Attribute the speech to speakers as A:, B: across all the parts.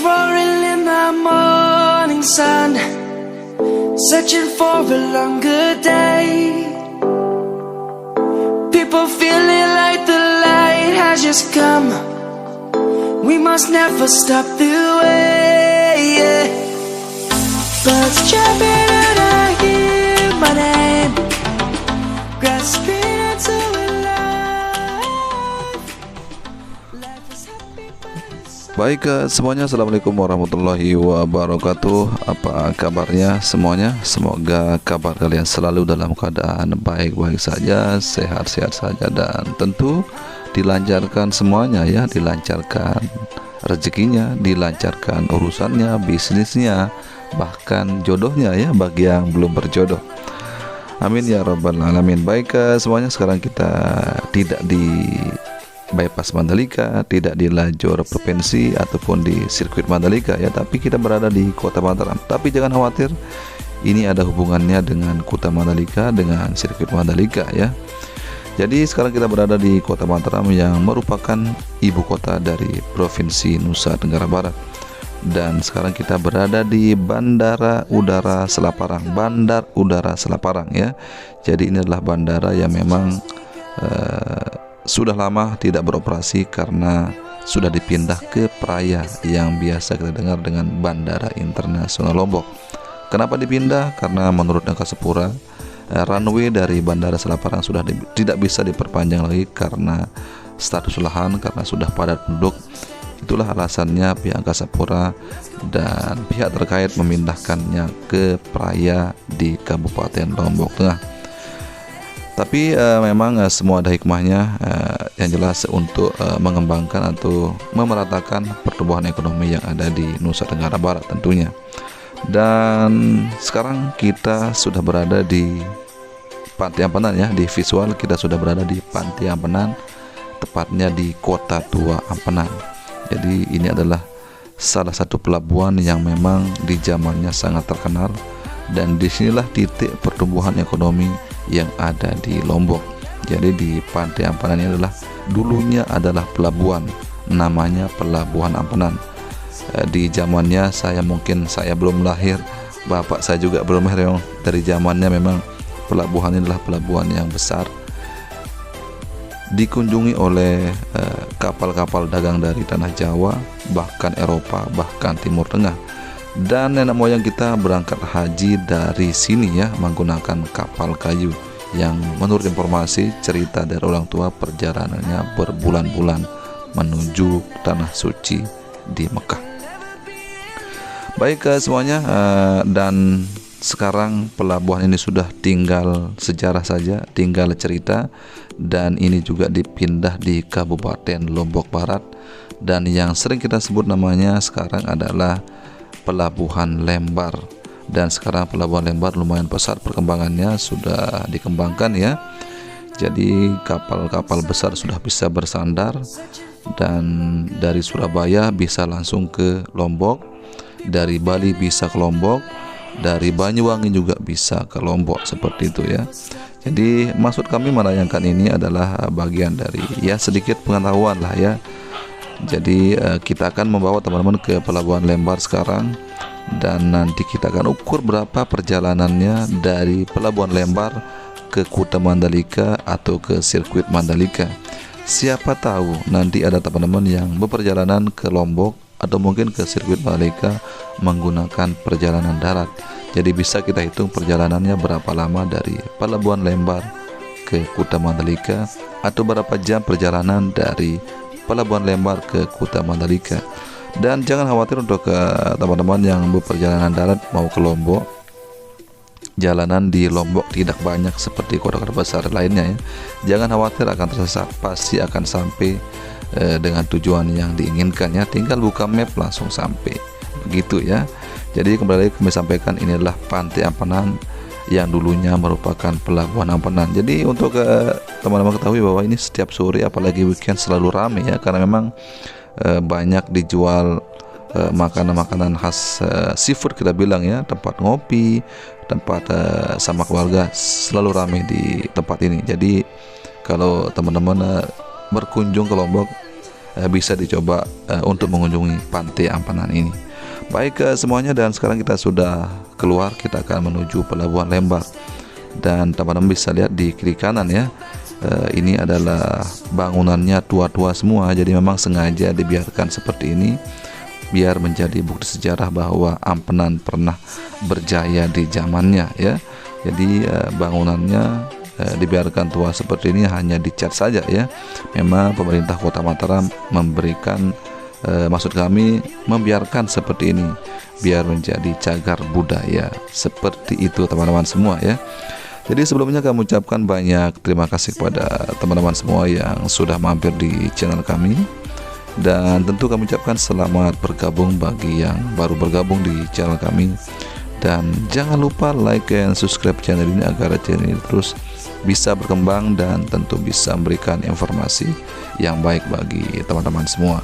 A: roaring in the morning sun, searching for a longer day. People feeling like the light has just come. We must never stop the way, yeah. Birds jumping and I hear my name, grasping into a life. Life is happy but it's so...
B: Baik semuanya, assalamualaikum warahmatullahi wabarakatuh. Apa kabarnya semuanya? Semoga kabar kalian selalu dalam keadaan baik-baik saja, sehat-sehat saja, dan tentu dilancarkan semuanya ya. Dilancarkan rezekinya, dilancarkan urusannya, bisnisnya, bahkan jodohnya ya bagi yang belum berjodoh. Amin ya rabbal alamin. Baik semuanya, sekarang kita tidak di bypass Mandalika, tidak di lajur provinsi ataupun di sirkuit Mandalika ya, tapi kita berada di Kota Mataram. Tapi jangan khawatir, ini ada hubungannya dengan Kota Mandalika, dengan sirkuit Mandalika ya. Jadi sekarang kita berada di Kota Mataram yang merupakan ibu kota dari Provinsi Nusa Tenggara Barat. Dan sekarang kita berada di Bandara Udara Selaparang, Bandar Udara Selaparang ya. Jadi ini adalah bandara yang memang sudah lama tidak beroperasi karena sudah dipindah ke Praia yang biasa kita dengar dengan Bandara Internasional Lombok. Kenapa dipindah? Karena menurut Angkasa Pura, runway dari Bandara Selaparang sudah tidak bisa diperpanjang lagi karena status lahan, karena sudah padat penduduk. Itulah alasannya pihak Angkasa Pura dan pihak terkait memindahkannya ke Praia di Kabupaten Lombok Tengah. Tapi memang semua ada hikmahnya, yang jelas untuk mengembangkan atau memeratakan pertumbuhan ekonomi yang ada di Nusa Tenggara Barat tentunya. Dan sekarang kita sudah berada di Pantai Ampenan ya. Di visual kita sudah berada di Pantai Ampenan, tepatnya di Kota Tua Ampenan. Jadi ini adalah salah satu pelabuhan yang memang di zamannya sangat terkenal, dan disinilah titik pertumbuhan ekonomi yang ada di Lombok. Jadi di Pantai Ampenan ini dulunya adalah pelabuhan, namanya Pelabuhan Ampenan. Di zamannya saya belum lahir, bapak saya juga belum lahir. Dari zamannya memang pelabuhan ini adalah pelabuhan yang besar, dikunjungi oleh kapal-kapal dagang dari tanah Jawa, bahkan Eropa, bahkan Timur Tengah. Dan nenek moyang kita berangkat haji dari sini ya, menggunakan kapal kayu yang menurut informasi cerita dari orang tua perjalanannya berbulan-bulan menuju tanah suci di Mekah. Baik semuanya, dan sekarang pelabuhan ini sudah tinggal sejarah saja, tinggal cerita, dan ini juga dipindah di Kabupaten Lombok Barat, dan yang sering kita sebut namanya sekarang adalah Pelabuhan Lembar. Dan sekarang Pelabuhan Lembar lumayan pesat perkembangannya, sudah dikembangkan ya. Jadi kapal-kapal besar sudah bisa bersandar, dan dari Surabaya bisa langsung ke Lombok, dari Bali bisa ke Lombok, dari Banyuwangi juga bisa ke Lombok, seperti itu ya. Jadi maksud kami menayangkan ini adalah bagian dari ya sedikit pengetahuan lah ya. Jadi kita akan membawa teman-teman ke Pelabuhan Lembar sekarang, dan nanti kita akan ukur berapa perjalanannya dari Pelabuhan Lembar ke Kuta Mandalika atau ke sirkuit Mandalika. Siapa tahu nanti ada teman-teman yang berperjalanan ke Lombok atau mungkin ke sirkuit Mandalika menggunakan perjalanan darat. Jadi bisa kita hitung perjalanannya berapa lama dari Pelabuhan Lembar ke Kuta Mandalika, atau berapa jam perjalanan dari Pelabuhan Lembar ke Kuta Mandalika. Dan jangan khawatir untuk teman-teman yang berperjalanan darat mau ke Lombok, jalanan di Lombok tidak banyak seperti kota-kota besar lainnya ya. Jangan khawatir akan tersesat, pasti akan sampai dengan tujuan yang diinginkan ya. Tinggal buka map langsung sampai, begitu ya. Jadi kembali kami sampaikan, ini adalah Pantai Ampenan yang dulunya merupakan Pelabuhan Ampenan. Jadi untuk teman-teman ketahui bahwa ini setiap sore apalagi weekend selalu ramai ya, karena memang banyak dijual makanan-makanan khas seafood kita bilang ya, tempat ngopi, tempat sama keluarga, selalu ramai di tempat ini. Jadi kalau teman-teman berkunjung ke Lombok, bisa dicoba untuk mengunjungi Pantai Ampanan ini. Baik semuanya, dan sekarang kita sudah keluar, kita akan menuju Pelabuhan Lembar. Dan teman-teman bisa lihat di kiri kanan ya, ini adalah bangunannya tua-tua semua, jadi memang sengaja dibiarkan seperti ini biar menjadi bukti sejarah bahwa Ampenan pernah berjaya di zamannya ya. Jadi bangunannya dibiarkan tua seperti ini hanya dicat saja ya. Memang pemerintah Kota Mataram memberikan maksud kami membiarkan seperti ini biar menjadi cagar budaya. Seperti itu teman-teman semua ya. Jadi sebelumnya kami ucapkan banyak terima kasih kepada teman-teman semua yang sudah mampir di channel kami. Dan tentu kami ucapkan selamat bergabung bagi yang baru bergabung di channel kami. Dan jangan lupa like dan subscribe channel ini agar channel ini terus bisa berkembang dan tentu bisa memberikan informasi yang baik bagi teman-teman semua.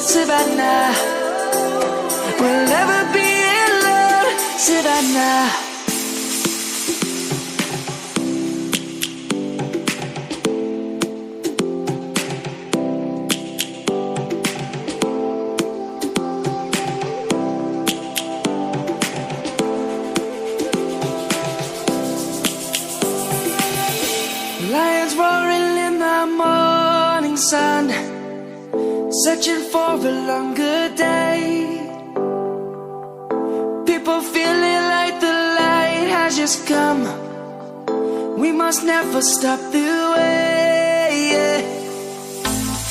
A: Savannah, we'll never be alone, Savannah. Lions roaring in the morning sun, searching for a longer day. People feeling like the light has just come. We must never stop the way. Yeah.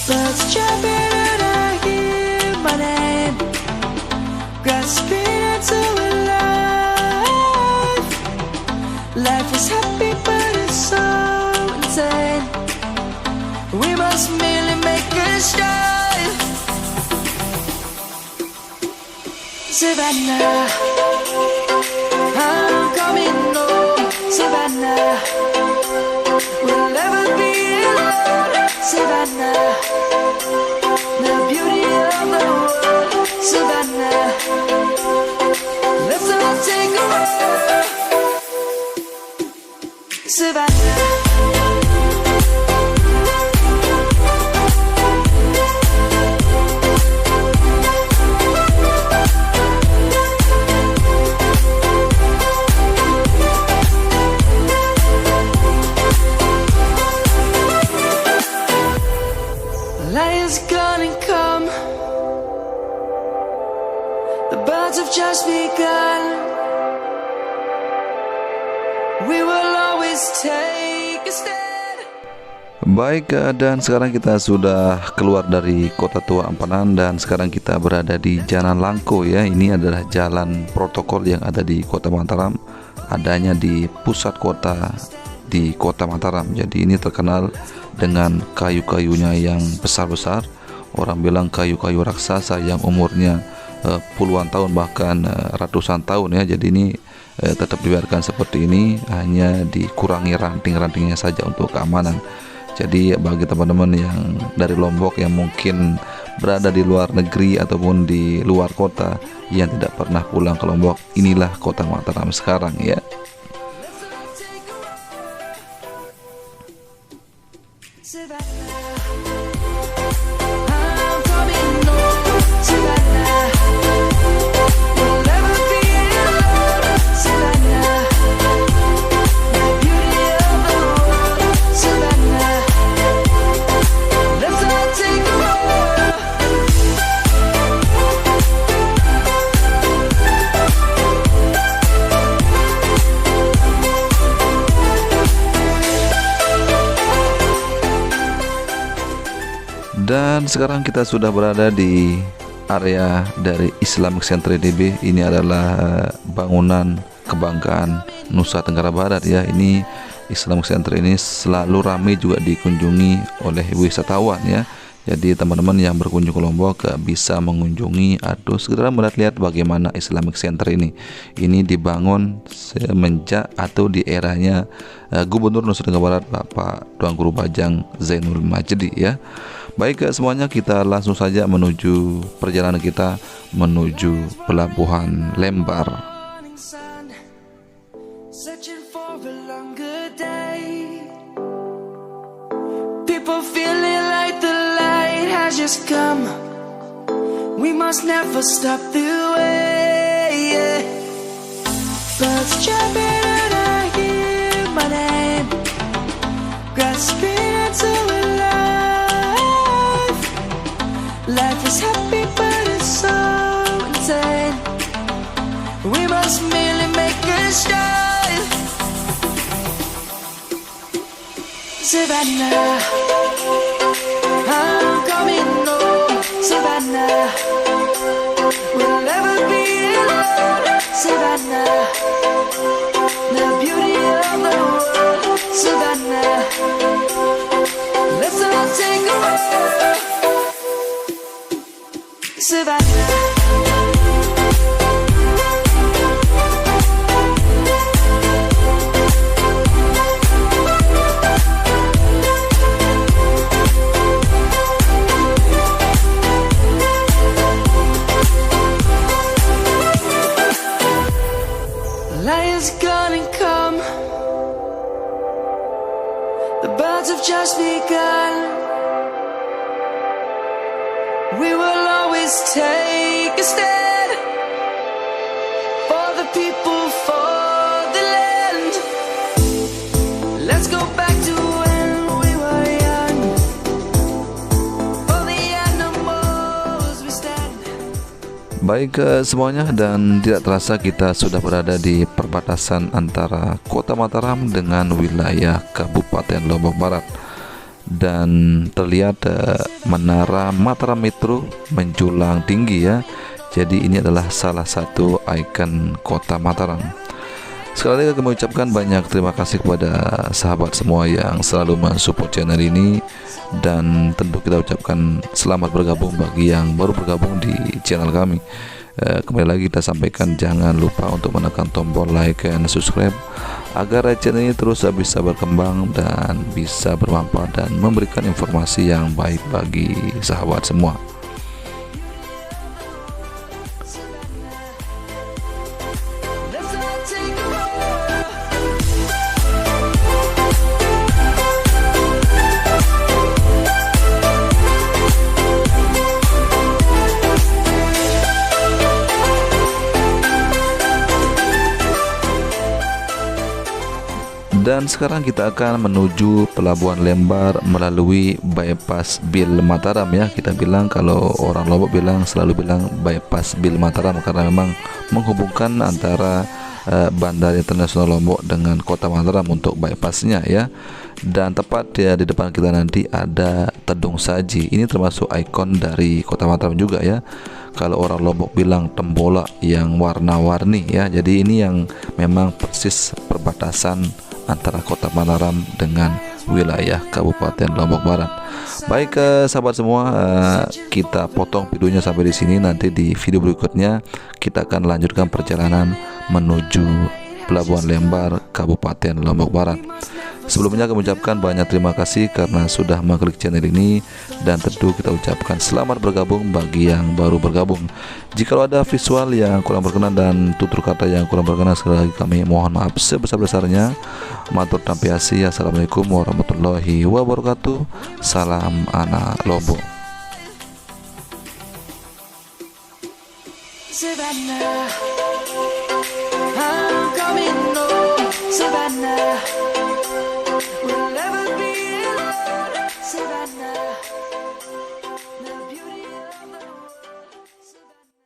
A: Birds jumping and I hear my name, grasping into a life. Life is happy but it's so insane. We must merely make a start. Savannah, I'm coming home, Savannah. We'll never be alone, Savannah. The beauty of the world, Savannah. Let's all take a ride, Savannah. Lions gonna come, the birds have just begun. We will always take a stand.
B: Baik, dan sekarang kita sudah keluar dari Kota Tua Ampanan dan sekarang kita berada di Jalan Langko ya. Ini adalah jalan protokol yang ada di Kota Mataram, adanya di pusat kota di Kota Mataram. Jadi ini terkenal dengan kayu-kayunya yang besar-besar. Orang bilang kayu-kayu raksasa yang umurnya puluhan tahun bahkan ratusan tahun ya. Jadi ini tetap dibiarkan seperti ini, hanya dikurangi ranting-rantingnya saja untuk keamanan. Jadi bagi teman-teman yang dari Lombok yang mungkin berada di luar negeri ataupun di luar kota yang tidak pernah pulang ke Lombok, inilah Kota Mataram sekarang ya. Dan sekarang kita sudah berada di area dari Islamic Center IDB. Ini adalah bangunan kebanggaan Nusa Tenggara Barat ya. Ini Islamic Center ini selalu ramai juga dikunjungi oleh wisatawan ya. Jadi teman-teman yang berkunjung ke Lombok bisa mengunjungi atau segera melihat bagaimana Islamic Center ini. Ini dibangun semenjak atau di eranya Gubernur Nusa Tenggara Barat Bapak Tuan Guru Bajang Zainul Majdi ya. Baik semuanya, kita langsung saja menuju perjalanan kita menuju Pelabuhan Lembar.
A: Searching for a longer day. People feeling like the light has just come. We must never stop the way. Yeah. Birds jumping and I hear my name, grasping into life. Life is happy but it's so insane. We must merely make a start. Savannah, I'm coming home. Savannah, we'll never be alone. Savannah, the beauty of the world. Savannah, let's all take a walk. Savannah. Lion's gonna come. The birds have just begun. We will always take a stand for the people, for the land. Let's go back to when we were young. For the animals we stand.
B: Baik semuanya, dan tidak terasa kita sudah berada di perbatasan antara Kota Mataram dengan wilayah Kabupaten Lombok Barat. Dan terlihat menara Mataram Metro menjulang tinggi ya. Jadi ini adalah salah satu ikon Kota Mataram. Sekali lagi kami ucapkan banyak terima kasih kepada sahabat semua yang selalu mensupport channel ini. Dan tentu kita ucapkan selamat bergabung bagi yang baru bergabung di channel kami. Kembali lagi kita sampaikan, jangan lupa untuk menekan tombol like dan subscribe agar channel ini terus bisa berkembang dan bisa bermanfaat dan memberikan informasi yang baik bagi sahabat semua.
A: Let's all take a walk.
B: Dan sekarang kita akan menuju Pelabuhan Lembar melalui bypass Bil Mataram ya. Kita bilang, kalau orang Lombok bilang, selalu bilang bypass Bil Mataram karena memang menghubungkan antara Bandara Internasional Lombok dengan Kota Mataram untuk bypassnya ya. Dan tepat ya di depan kita nanti ada Tedung Saji. Ini termasuk ikon dari Kota Mataram juga ya. Kalau orang Lombok bilang tembolak yang warna-warni ya. Jadi ini yang memang persis perbatasan antara Kota Mataram dengan wilayah Kabupaten Lombok Barat. Baik sahabat semua, kita potong videonya sampai di sini. Nanti di video berikutnya kita akan lanjutkan perjalanan menuju Pelabuhan Lembar, Kabupaten Lombok Barat. Sebelumnya kami ucapkan banyak terima kasih karena sudah mengklik channel ini, dan tentu kita ucapkan selamat bergabung bagi yang baru bergabung. Jika ada visual yang kurang berkenan dan tutur kata yang kurang berkenan, sekali lagi kami mohon maaf sebesar-besarnya. Matur tampiasi. Assalamualaikum warahmatullahi wabarakatuh. Salam anak Lombok.
A: Savannah.